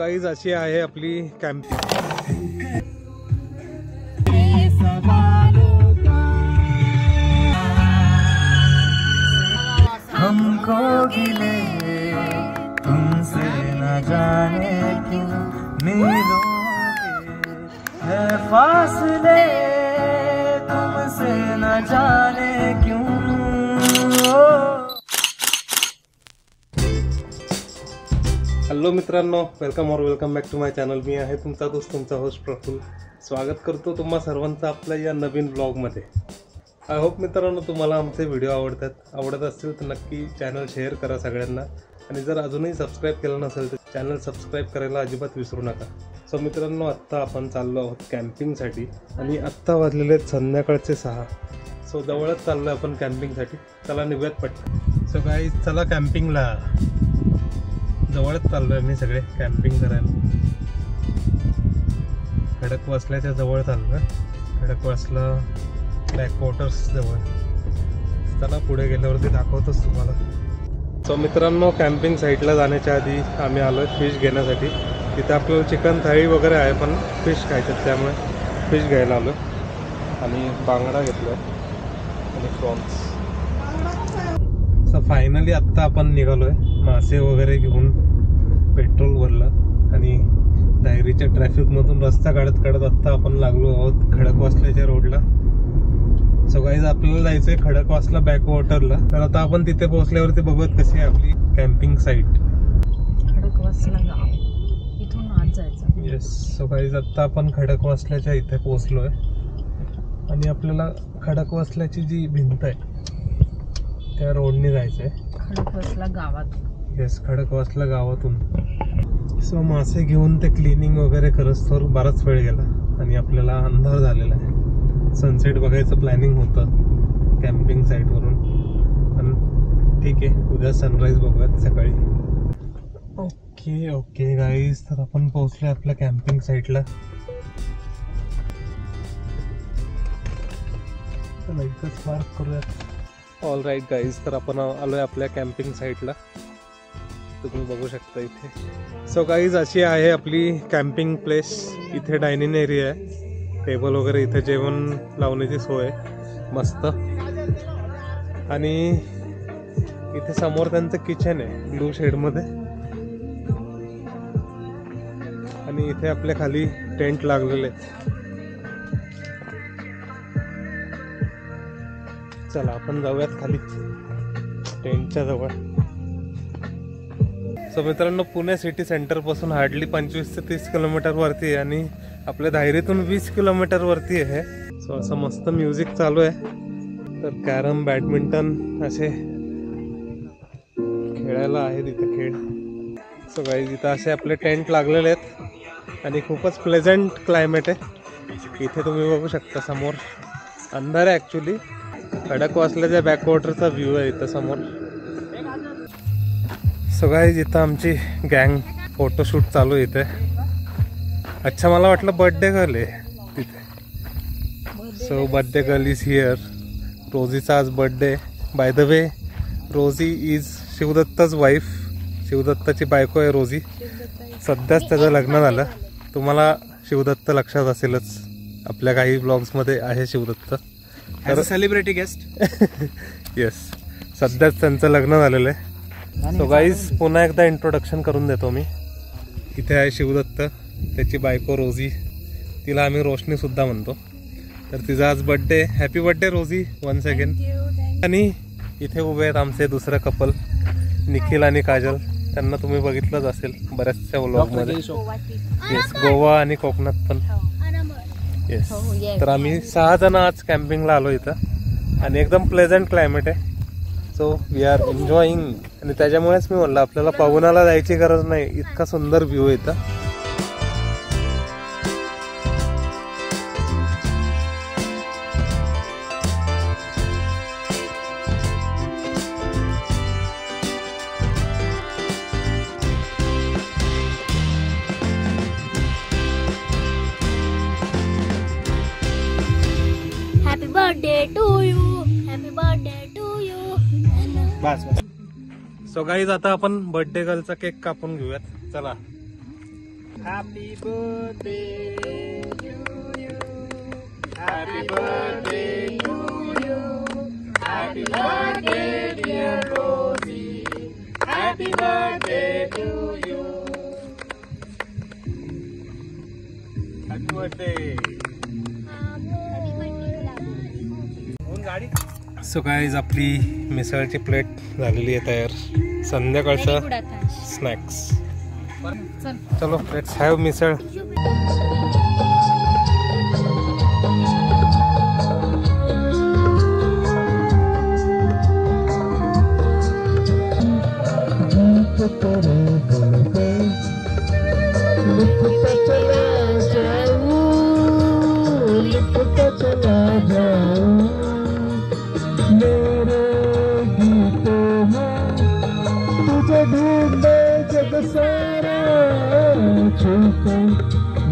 Guys अशी आहे आपली कॅम्पिंग। हमको गिले तुमसे न जाने क्यों मिलोगे है फासले तुमसे न जाने क्यों। हॅलो मित्रांनो, welcome back to my channel. मी आहे तुमचा दोस्त, तुमचा होस्ट प्रफुल्ल। स्वागत करतो तुम्हा सर्वांचं आपल्या या नवीन ब्लॉगमध्ये। आय होप मित्रांनो तुम्हाला आमचे व्हिडिओ आवडत असतील तर नक्की चॅनल शेअर करा सगळ्यांना, आणि जर अजूनही सबस्क्राईब केलं नसेल तर चॅनल सबस्क्राईब करायला अजिबात विसरू नका। सो मित्रांनो, आत्ता आपण चाललो आहोत कॅम्पिंगसाठी, आणि आत्ता वाजलेले आहेत संध्याकाळचे 6। सो जवळच चाललो आपण कॅम्पिंगसाठी। चला निघूयात पटकन। सो गाईज चला कॅम्पिंगला, जवळच चाललोय मी सगळे कॅम्पिंग करायला। खडकवासल्याच्या जवळ चाललोय, खडकवासला बॅकवॉटर्स जवळ। चला पुढे गेल्यावरती दाखवतोच तुम्हाला। सो मित्रांनो, कॅम्पिंग साईटला जाण्याच्या आधी आम्ही आलोय फिश घेण्यासाठी। तिथे आपल्याला चिकन थाळी वगैरे आहे, पण फिश खायचं त्यामुळे फिश घ्यायला आलो, आणि बांगडा घेतलाय आणि प्रॉन्स। सो फायनली आत्ता आपण निघालोय मासे वगैरे घेऊन, पेट्रोल भरलं, आणि डायरीच्या ट्रॅफिकमधून रस्ता काढत आत्ता आपण लागलो आहोत खडकवासल्याच्या रोडला। सो गाईज आपल्याला जायचंय खडकवासला बॅकवॉटरला। तर आता आपण तिथे पोहोचल्यावरती बघूयात कशी आहे आपली कॅम्पिंग साईट। खडकवासला गाव, इथून आज जायचं। येस, सो गाईज आत्ता आपण खडकवासल्याच्या इथे पोहोचलोय, आणि आपल्याला खडकवासल्याची जी भिंत आहे त्या रोडने जायचंय खडकवासला गावात। येस, खडकवासला गावातून। सो मासे घेऊन ते क्लिनिंग वगैरे करस्तोवर बराच वेळ गेला, आणि आपल्याला अंधार झालेला आहे। सनसेट बघायचं प्लॅनिंग होतं कॅम्पिंग साईटवरून, पण ठीक आहे, उद्या सनराईज बघूयात सकाळी। ओके गाईज, तर आपण पोहोचलोय आपल्या कॅम्पिंग साईटला। इथंच मार्क करूयात। ऑल राईट गाईज, तर आपण आलोय आपल्या कॅम्पिंग साईटला, तुम्ही बघू शकता इथे। सो गाईज अशी आहे आपली कॅम्पिंग प्लेस। इथे डायनिंग एरिया आहे, टेबल वगैरे, इथे जेवण लावण्याची सोय मस्त, आणि इथे समोर त्यांचं किचन आहे ब्लू शेडमध्ये, आणि इथे आपल्या खाली टेंट लागलेले आहेत। चला आपण जाऊयात खाली टेंटच्या जवळ। सो मित्रांनो, पुणे सिटी सेंटर पासून हार्डली 25 ते 30 किलोमीटर वरती आहे, आणि आपल्या धायरीतून 20 किलोमीटर वरती आहे। सो असं मस्त म्युझिक चालू आहे, तर कॅरम, बॅडमिंटन असे खेळायला आहेत इथे खेळ। सो गाईज इथं असे आपले टेंट लागलेले आहेत, आणि खूपच प्लेझंट क्लायमेट आहे। इथे तुम्ही बघू शकता समोर अंधार आहे ॲक्च्युली, खडकवासल्याच्या बॅकवॉटरचा व्ह्यू आहे इथं समोर। सो गाईज इथं आमची गँग फोटोशूट चालू आहे इथे। अच्छा, मला वाटलं बर्थडे गर्ल आहे तिथे। So birthday girl is here. रोजीचा आज बर्थडे। बाय द वे, रोजी इज शिवदत्ताच वाईफ, शिवदत्ताची बायको आहे रोजी। सध्याच त्याचं लग्न झालं। तुम्हाला शिवदत्त लक्षात असेलच, आपल्या काही ब्लॉग्समध्ये आहे Shivdatt, as a celebrity guest. Yes, सध्याच त्यांचं लग्न झालेलं आहे। सो गाईज पुन्हा एकदा इंट्रोडक्शन करून देतो मी। इथे आहे शिवदत्त, त्याची बायको रोजी, तिला आम्ही रोशनी सुद्धा म्हणतो। तर तिचा आज बर्थडे, हॅपी बर्थडे रोजी वन्स अगेन। आणि इथे उभे आहेत आमचे दुसरं कपल, निखिल आणि काजल। त्यांना तुम्ही बघितलंच असेल बऱ्याचशा व्लॉगमध्ये। येस, गोवा आणि कोकणात पण। येस, तर आम्ही 6 जण आज कॅम्पिंगला आलो इथं, आणि एकदम प्लेझंट क्लायमेट आहे। सो वी आर एन्जॉईंग, आणि त्याच्यामुळेच मी म्हणलं आपल्याला पवनाला जायची गरज नाही, इतका सुंदर व्ह्यू आहे इथं। Happy birthday to you. Happy birthday to you. Bus. So guys आता आपण बर्थडे गर्लचा केक कापून घेऊयात, चला। Happy birthday to you. Happy birthday to you. Happy birthday dear Rosie. Happy birthday to you. Happy birthday. So guys आपली मिसळची plate झालेली आहे तयार. संध्याकाळचा स्नॅक्स. चलो लेट्स हॅव मिसळ.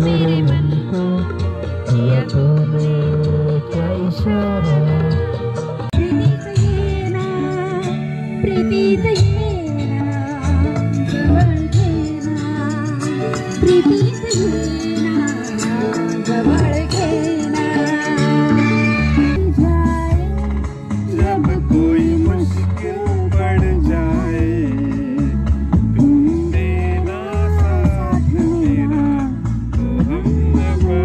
मेरे मन को किया तूने क्या इशारा. प्रीतीत ये ना जवळ घे ना. प्रीतीत ये ना जवळ घे ना. जाए जब कोई मुश्किल बढ़ जाए तुम देना साथ मेरा तो हम दबा.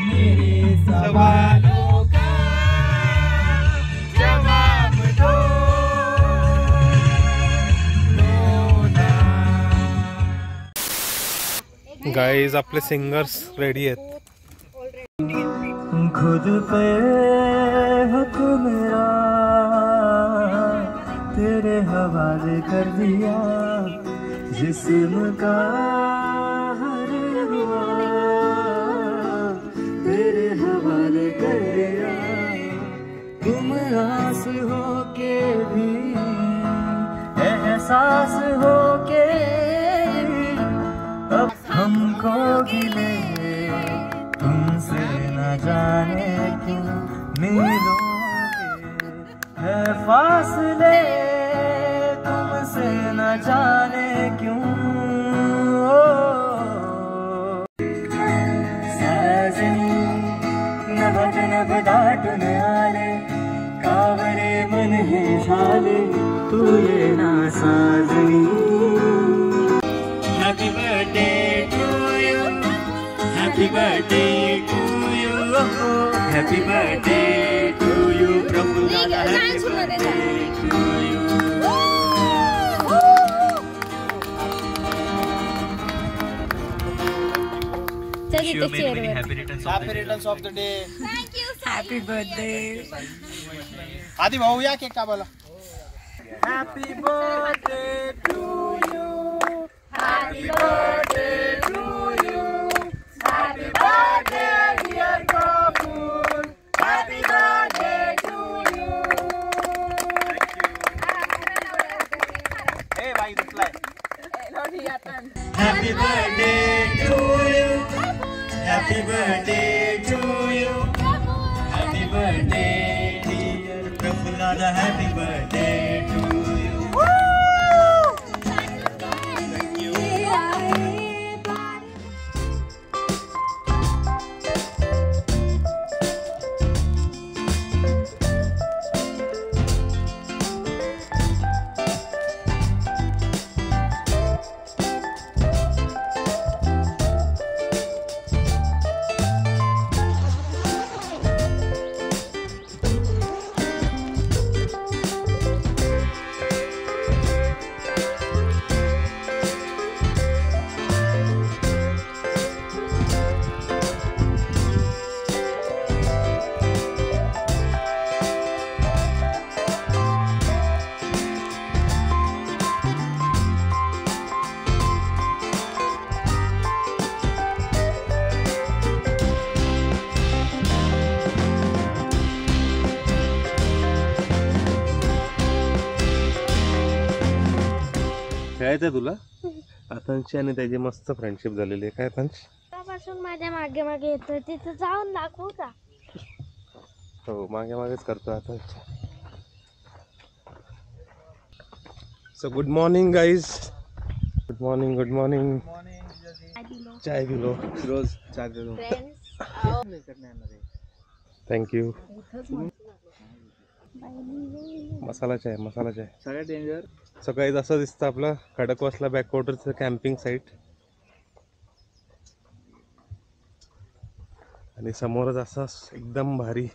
मेरे सवालों का जवाब दो ना. गाईज आपले सिंगर्स रेडी आहेत. खुद पे हक मेरा तेरे हवाले कर दिया. जिस्म का हर हुआ तेरे हवाले कर दिया. तुम आस हो के भी एहसास हो के अब हमको गिले तुमसे न जाने क्यों मिलोगे. है फासले तुमसे न जाने क्यों. साजनी नभत नभ दाटून आले कावरे मन हे झाले तू ये ना साजनी. Happy birthday to you. Happy birthday to you. Happy birthday to you. प्रभु दादा happy birthday to you. Happy returns of the day. Happy birthday. आदि भाऊ या केक कापायला. Happy birthday to you. Happy birthday to you. Happy birthday dear Kapur. Happy birthday to you. Thank you. Hey bhai reply. Happy birthday to you. Happy birthday to you. Happy birthday dear Prabhulada. Happy birthday to you. Thank you. खेळायचं तुला? आतांची आणि त्याची मस्त friendship झालेली आहे. काय पंच पासून माझ्या मागे मागे येतोय तिथे जाऊन दाखवू का? हो मागे मागेच करतो आता. So good morning guys. Good morning. Good morning. चाय पिलो. रोज चाय पिलो. थँक्यू. मसाला चाय. सगळ्यात डेंजर. सकाळी असं दिसतं आपलं खडकवासला बॅकवॉटरचं कॅम्पिंग साईट. आणि समोरच असा एकदम भारी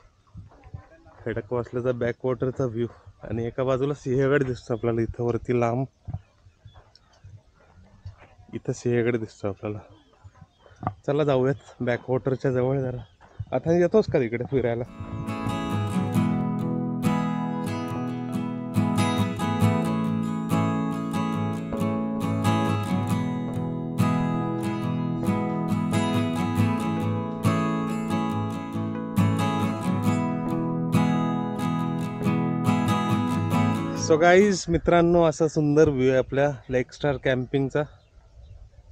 खडकवासल्याचा बॅकवॉटरचा व्ह्यू. आणि एका बाजूला सिंहगड दिसतो आपल्याला इथं वरती लांब. इथं सिंहगड दिसतो आपल्याला. चला जाऊयात बॅकवॉटरच्या जवळ जरा. आता येतोस का तिकडे फिरायला? सो गाईज मित्रांनो, असा सुंदर व्ह्यू आहे आपल्या लेक स्टार कॅम्पिंगचा.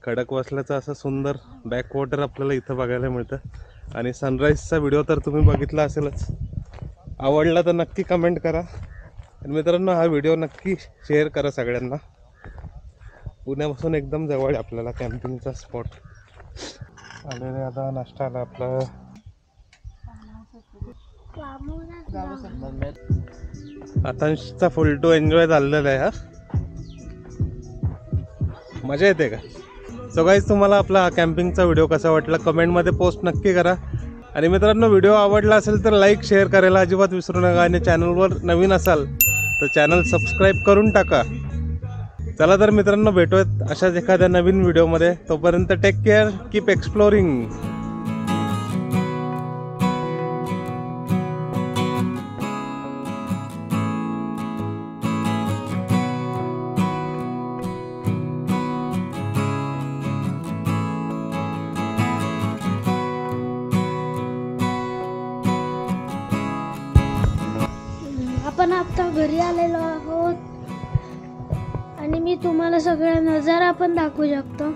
खडकवासल्याचा असा सुंदर बॅकवॉटर आपल्याला इथं बघायला मिळतं. आणि सनराईजचा व्हिडिओ तर तुम्ही बघितला असेलच. आवडला तर नक्की कमेंट करा. आणि मित्रांनो हा व्हिडिओ नक्की शेअर करा सगळ्यांना. पुण्यापासून एकदम जवळ आहे आपल्याला कॅम्पिंगचा स्पॉट. आलेले आता नाश्ता आला आपला. आतांशचा फुल टू एन्जॉय झालेला आहे. हा मजा येते का? सो गाईज तुम्हाला आपला कॅम्पिंगचा व्हिडिओ कसा वाटला कमेंटमध्ये पोस्ट नक्की करा. आणि मित्रांनो व्हिडिओ आवडला असेल तर लाईक शेअर करायला अजिबात विसरू नका. आणि चॅनलवर नवीन असाल तर चॅनल सबस्क्राईब करून टाका. चला तर मित्रांनो भेटूयात अशाच एखाद्या नवीन व्हिडिओमध्ये. तोपर्यंत टेक केअर. Keep exploring. आपण आता घरी आलेलो आहोत आणि मी तुम्हाला सगळ्या नजारा पण दाखवू शकतो.